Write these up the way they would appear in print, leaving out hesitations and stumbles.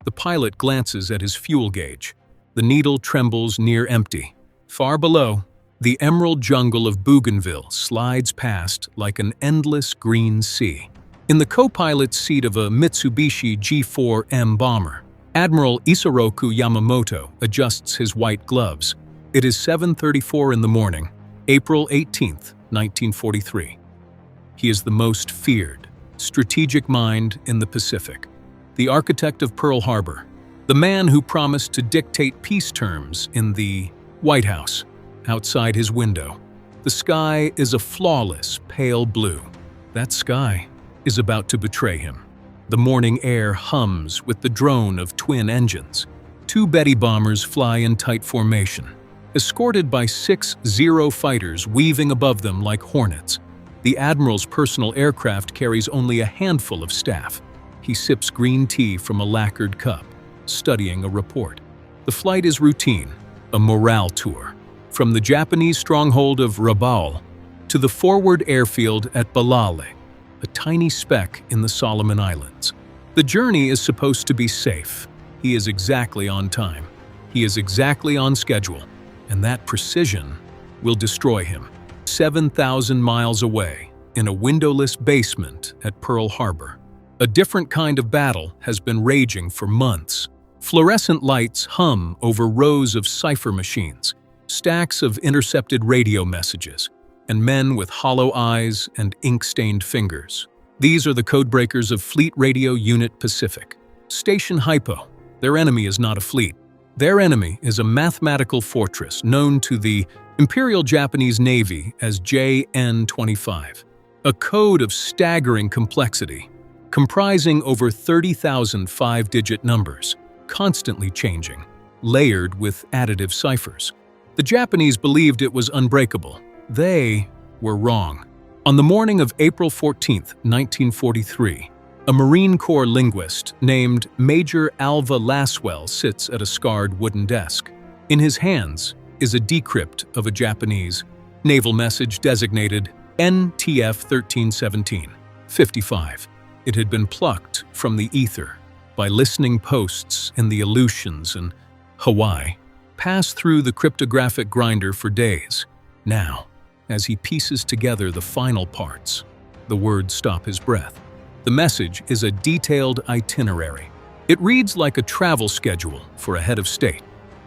The pilot glances at his fuel gauge. The needle trembles near empty. Far below, the emerald jungle of Bougainville slides past like an endless green sea. In the co-pilot's seat of a Mitsubishi G4M bomber, Admiral Isoroku Yamamoto adjusts his white gloves. It is 7:34 in the morning, April 18, 1943. He is the most feared, strategic mind in the Pacific, the architect of Pearl Harbor, the man who promised to dictate peace terms in the White House. Outside his window, the sky is a flawless, pale blue. That sky is about to betray him. The morning air hums with the drone of twin engines. 2 Betty bombers fly in tight formation, escorted by 6 Zero fighters weaving above them like hornets. The Admiral's personal aircraft carries only a handful of staff. He sips green tea from a lacquered cup, studying a report. The flight is routine, a morale tour. From the Japanese stronghold of Rabaul to the forward airfield at Balale, a tiny speck in the Solomon Islands. The journey is supposed to be safe. He is exactly on time. He is exactly on schedule, and that precision will destroy him. 7,000 miles away, in a windowless basement at Pearl Harbor, a different kind of battle has been raging for months. Fluorescent lights hum over rows of cipher machines, stacks of intercepted radio messages, and men with hollow eyes and ink-stained fingers. These are the codebreakers of Fleet Radio Unit Pacific. Station Hypo. Their enemy is not a fleet. Their enemy is a mathematical fortress known to the Imperial Japanese Navy as JN-25. A code of staggering complexity, comprising over 30,000 five-digit numbers, constantly changing, layered with additive ciphers. The Japanese believed it was unbreakable. They were wrong. On the morning of April 14, 1943, a Marine Corps linguist named Major Alva Laswell sits at a scarred wooden desk. In his hands is a decrypt of a Japanese naval message designated NTF 1317, 55. It had been plucked from the ether by listening posts in the Aleutians and Hawaii, passed through the cryptographic grinder for days. Now, as he pieces together the final parts, the words stop his breath. The message is a detailed itinerary. It reads like a travel schedule for a head of state.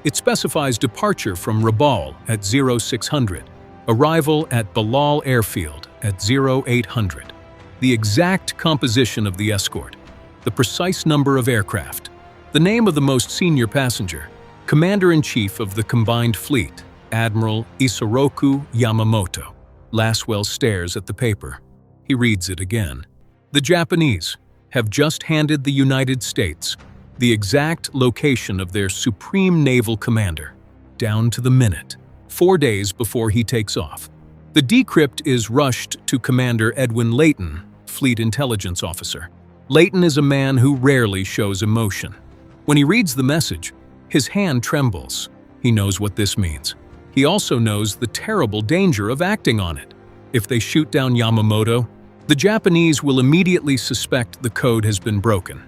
It specifies departure from Rabaul at 0600, arrival at Balal Airfield at 0800, the exact composition of the escort, the precise number of aircraft, the name of the most senior passenger, Commander-in-Chief of the Combined Fleet, Admiral Isoroku Yamamoto. Laswell stares at the paper. He reads it again. The Japanese have just handed the United States the exact location of their supreme naval commander, down to the minute, 4 days before he takes off. The decrypt is rushed to Commander Edwin Layton, Fleet Intelligence Officer. Layton is a man who rarely shows emotion. When he reads the message, his hand trembles. He knows what this means. He also knows the terrible danger of acting on it. If they shoot down Yamamoto, the Japanese will immediately suspect the code has been broken.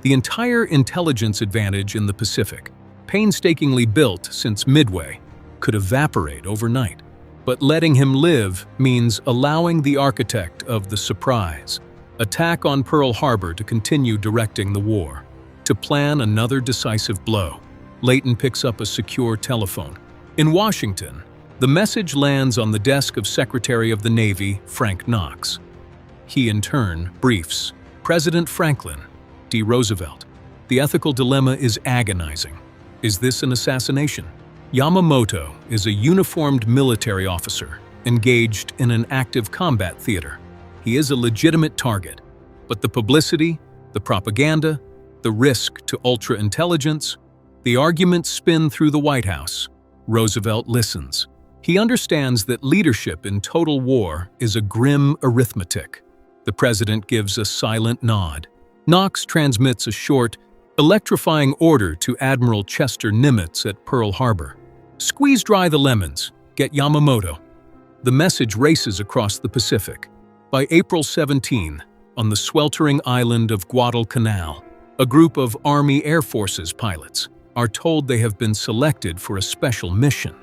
The entire intelligence advantage in the Pacific, painstakingly built since Midway, could evaporate overnight. But letting him live means allowing the architect of the surprise attack on Pearl Harbor to continue directing the war, to plan another decisive blow. Layton picks up a secure telephone. In Washington, the message lands on the desk of Secretary of the Navy, Frank Knox. He, in turn, briefs President Franklin D. Roosevelt. The ethical dilemma is agonizing. Is this an assassination? Yamamoto is a uniformed military officer engaged in an active combat theater. He is a legitimate target, but the publicity, the propaganda, the risk to ultra-intelligence, the arguments spin through the White House. Roosevelt listens. He understands that leadership in total war is a grim arithmetic. The president gives a silent nod. Knox transmits a short, electrifying order to Admiral Chester Nimitz at Pearl Harbor. Squeeze dry the lemons. Get Yamamoto. The message races across the Pacific. By April 17, on the sweltering island of Guadalcanal, A group of Army Air Forces pilots are told they have been selected for a special mission.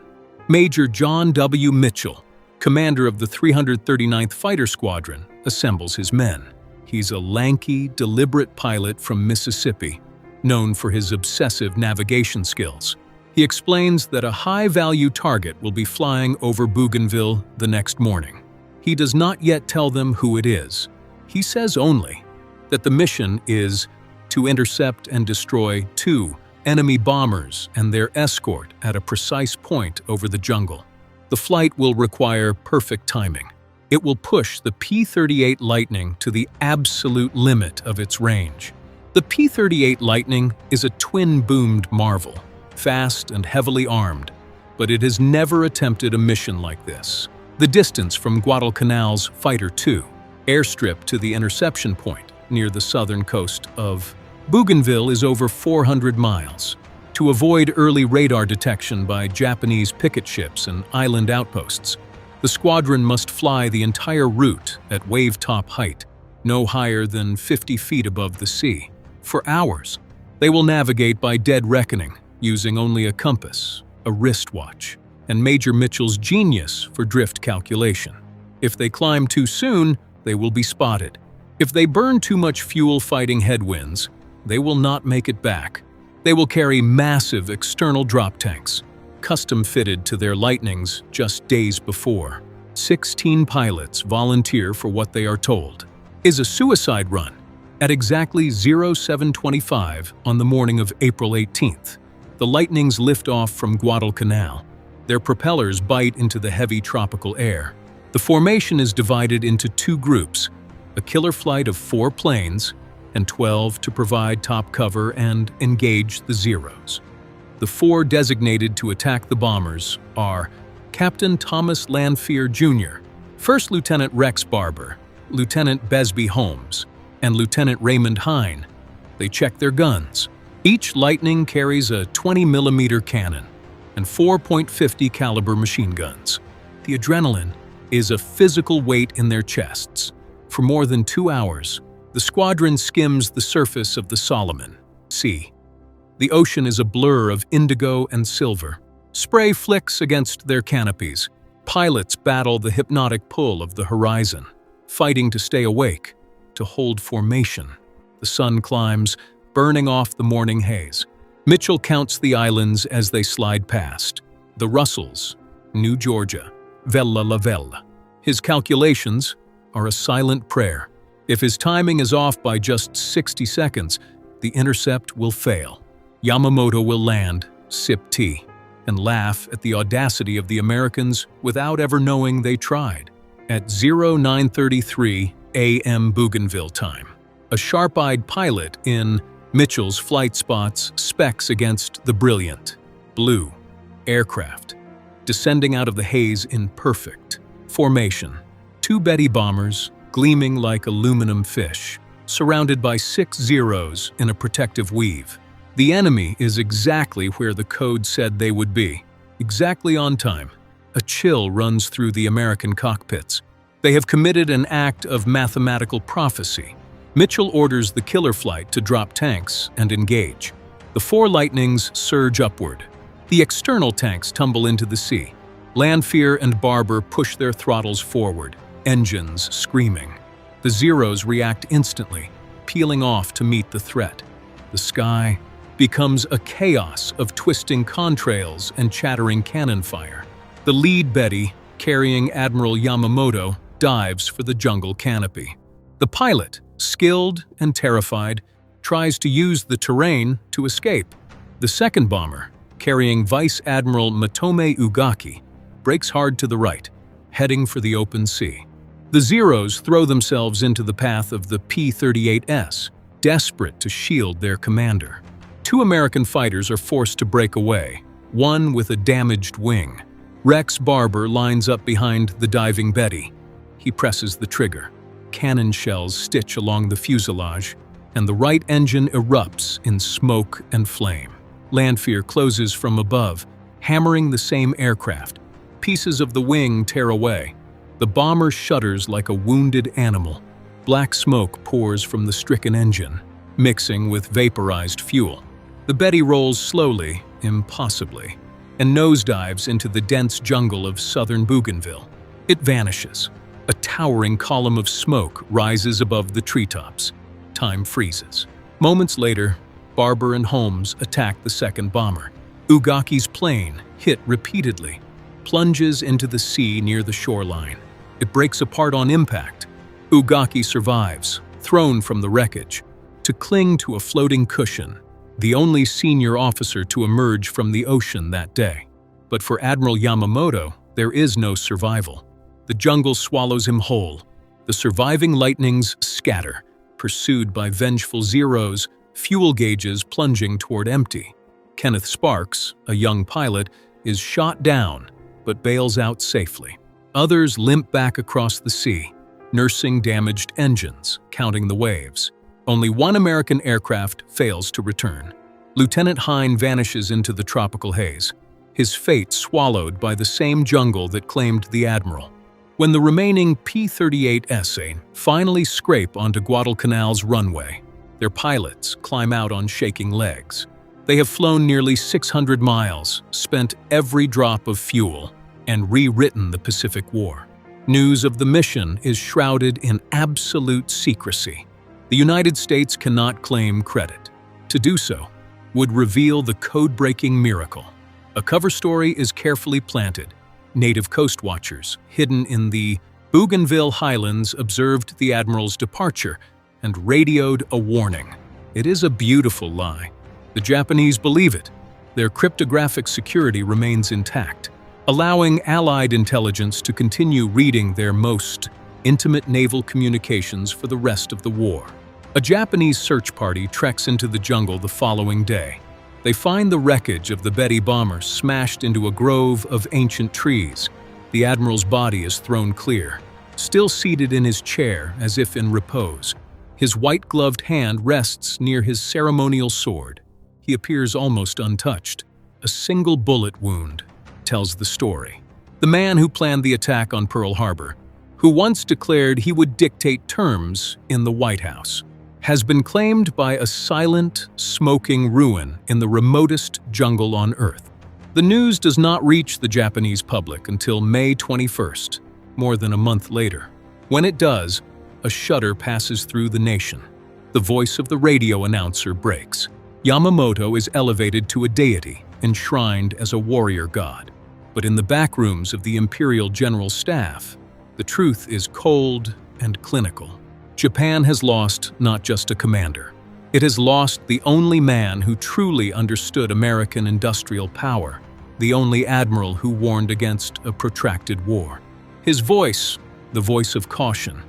Major John W. Mitchell, commander of the 339th Fighter Squadron, assembles his men. He's a lanky, deliberate pilot from Mississippi, known for his obsessive navigation skills. He explains that a high-value target will be flying over Bougainville the next morning. He does not yet tell them who it is. He says only that the mission is to intercept and destroy 2 enemy bombers and their escort at a precise point over the jungle. The flight will require perfect timing. It will push the P-38 Lightning to the absolute limit of its range. The P-38 Lightning is a twin-boomed marvel, fast and heavily armed, but it has never attempted a mission like this. The distance from Guadalcanal's Fighter II airstrip to the interception point near the southern coast of Bougainville is over 400 miles. To avoid early radar detection by Japanese picket ships and island outposts, the squadron must fly the entire route at wave-top height, no higher than 50 feet above the sea. For hours, they will navigate by dead reckoning, using only a compass, a wristwatch, and Major Mitchell's genius for drift calculation. If they climb too soon, they will be spotted. If they burn too much fuel fighting headwinds, they will not make it back. They will carry massive external drop tanks, custom-fitted to their Lightnings just days before. 16 pilots volunteer for what they are told is a suicide run at exactly 0725 on the morning of April 18th. The Lightnings lift off from Guadalcanal. Their propellers bite into the heavy tropical air. The formation is divided into 2 groups, a killer flight of 4 planes and 12 to provide top cover and engage the Zeros. The 4 designated to attack the bombers are Captain Thomas Lanphier Jr., First Lieutenant Rex Barber, Lieutenant Besby Holmes, and Lieutenant Raymond Hine. They check their guns. Each Lightning carries a 20mm cannon and 4.50 caliber machine guns. The adrenaline is a physical weight in their chests. For more than 2 hours, the squadron skims the surface of the Solomon Sea. The ocean is a blur of indigo and silver. Spray flicks against their canopies. Pilots battle the hypnotic pull of the horizon, fighting to stay awake, to hold formation. The sun climbs, burning off the morning haze. Mitchell counts the islands as they slide past. The Russells, New Georgia, Vella la Vella. His calculations are a silent prayer. If his timing is off by just 60 seconds, the intercept will fail. Yamamoto will land, sip tea, and laugh at the audacity of the Americans without ever knowing they tried. At 09:33 a.m. Bougainville time, a sharp-eyed pilot in Mitchell's flight spots specks against the brilliant blue aircraft, descending out of the haze in perfect formation. 2 Betty bombers, gleaming like aluminum fish, surrounded by 6 Zeros in a protective weave. The enemy is exactly where the code said they would be, exactly on time. A chill runs through the American cockpits. They have committed an act of mathematical prophecy. Mitchell orders the killer flight to drop tanks and engage. The 4 Lightnings surge upward. The external tanks tumble into the sea. Lanphier and Barber push their throttles forward, engines screaming. The Zeros react instantly, peeling off to meet the threat. The sky becomes a chaos of twisting contrails and chattering cannon fire. The lead Betty, carrying Admiral Yamamoto, dives for the jungle canopy. The pilot, skilled and terrified, tries to use the terrain to escape. The second bomber, carrying Vice Admiral Matome Ugaki, brakes hard to the right, heading for the open sea. The Zeros throw themselves into the path of the P-38S, desperate to shield their commander. 2 American fighters are forced to break away, one with a damaged wing. Rex Barber lines up behind the diving Betty. He presses the trigger. Cannon shells stitch along the fuselage, and the right engine erupts in smoke and flame. Lanphier closes from above, hammering the same aircraft. Pieces of the wing tear away. The bomber shudders like a wounded animal. Black smoke pours from the stricken engine. mixing with vaporized fuel. The Betty rolls slowly, impossibly, and nosedives into the dense jungle of southern Bougainville. It vanishes. A towering column of smoke rises above the treetops. Time freezes. Moments later, Barber and Holmes attack the second bomber. Ugaki's plane, hit repeatedly, plunges into the sea near the shoreline. It breaks apart on impact. Ugaki survives, thrown from the wreckage, to cling to a floating cushion, the only senior officer to emerge from the ocean that day. But for Admiral Yamamoto, there is no survival. The jungle swallows him whole. The surviving lightnings scatter, pursued by vengeful Zeros, fuel gauges plunging toward empty. Kenneth Sparks, a young pilot, is shot down, but bails out safely. Others limp back across the sea, nursing damaged engines, counting the waves. Only one American aircraft fails to return. Lieutenant Hine vanishes into the tropical haze, his fate swallowed by the same jungle that claimed the Admiral. When the remaining P-38S finally scrape onto Guadalcanal's runway, their pilots climb out on shaking legs. They have flown nearly 600 miles, spent every drop of fuel, and rewritten the Pacific War. News of the mission is shrouded in absolute secrecy. The United States cannot claim credit. To do so would reveal the code-breaking miracle. A cover story is carefully planted. Native coast watchers, hidden in the Bougainville highlands, observed the Admiral's departure and radioed a warning. It is a beautiful lie. The Japanese believe it. Their cryptographic security remains intact, allowing Allied intelligence to continue reading their most intimate naval communications for the rest of the war. A Japanese search party treks into the jungle the following day. They find the wreckage of the Betty bomber smashed into a grove of ancient trees. The Admiral's body is thrown clear, still seated in his chair as if in repose. His white-gloved hand rests near his ceremonial sword. He appears almost untouched. A single bullet wound tells the story. The man who planned the attack on Pearl Harbor, who once declared he would dictate terms in the White House, has been claimed by a silent, smoking ruin in the remotest jungle on Earth. The news does not reach the Japanese public until May 21st, more than a month later. When it does, a shudder passes through the nation. The voice of the radio announcer breaks. Yamamoto is elevated to a deity, enshrined as a warrior god. But in the back rooms of the Imperial General Staff, the truth is cold and clinical. Japan has lost not just a commander. It has lost the only man who truly understood American industrial power, the only admiral who warned against a protracted war. His voice, the voice of caution,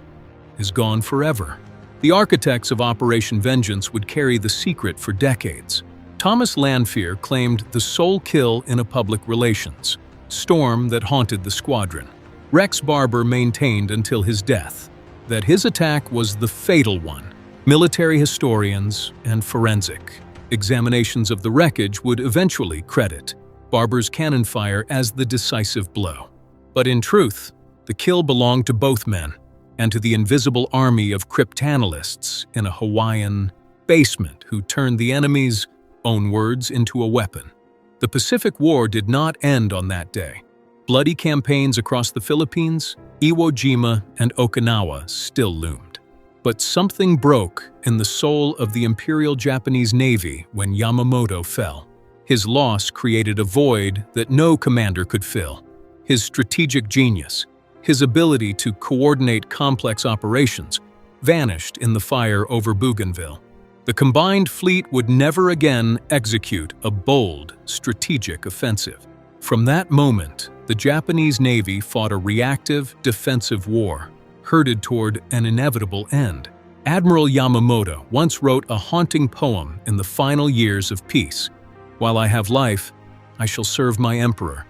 is gone forever. The architects of Operation Vengeance would carry the secret for decades. Thomas Lanphier claimed the sole kill in a public relations storm that haunted the squadron. Rex Barber maintained until his death that his attack was the fatal one. Military historians and forensic examinations of the wreckage would eventually credit Barber's cannon fire as the decisive blow. But in truth, the kill belonged to both men and to the invisible army of cryptanalysts in a Hawaiian basement who turned the enemy's own words into a weapon. The Pacific War did not end on that day. Bloody campaigns across the Philippines, Iwo Jima, and Okinawa still loomed. But something broke in the soul of the Imperial Japanese Navy when Yamamoto fell. His loss created a void that no commander could fill. His strategic genius, his ability to coordinate complex operations, vanished in the fire over Bougainville. The combined fleet would never again execute a bold, strategic offensive. From that moment, the Japanese Navy fought a reactive, defensive war, herded toward an inevitable end. Admiral Yamamoto once wrote a haunting poem in the final years of peace. "While I have life, I shall serve my emperor.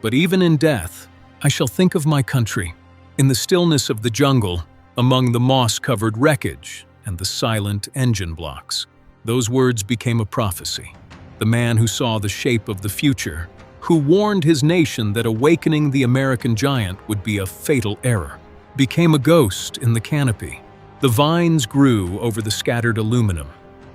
But even in death, I shall think of my country." In the stillness of the jungle, among the moss-covered wreckage and the silent engine blocks, those words became a prophecy. The man who saw the shape of the future, who warned his nation that awakening the American giant would be a fatal error, became a ghost in the canopy. The vines grew over the scattered aluminum,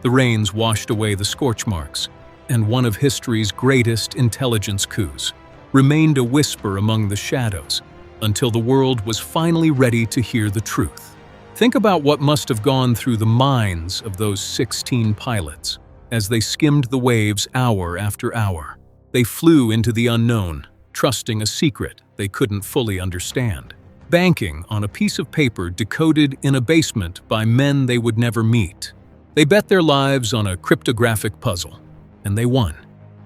the rains washed away the scorch marks, and one of history's greatest intelligence coups remained a whisper among the shadows until the world was finally ready to hear the truth. Think about what must have gone through the minds of those 16 pilots as they skimmed the waves hour after hour. They flew into the unknown, trusting a secret they couldn't fully understand, banking on a piece of paper decoded in a basement by men they would never meet. They bet their lives on a cryptographic puzzle, and they won.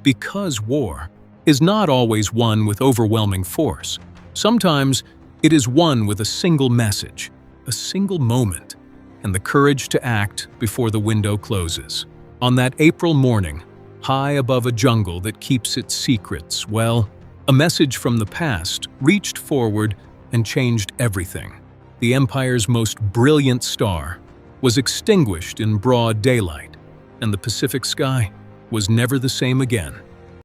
Because war is not always won with overwhelming force. Sometimes it is won with a single message, a single moment, and the courage to act before the window closes. On that April morning, high above a jungle that keeps its secrets, well, a message from the past reached forward and changed everything. The Empire's most brilliant star was extinguished in broad daylight, and the Pacific sky was never the same again.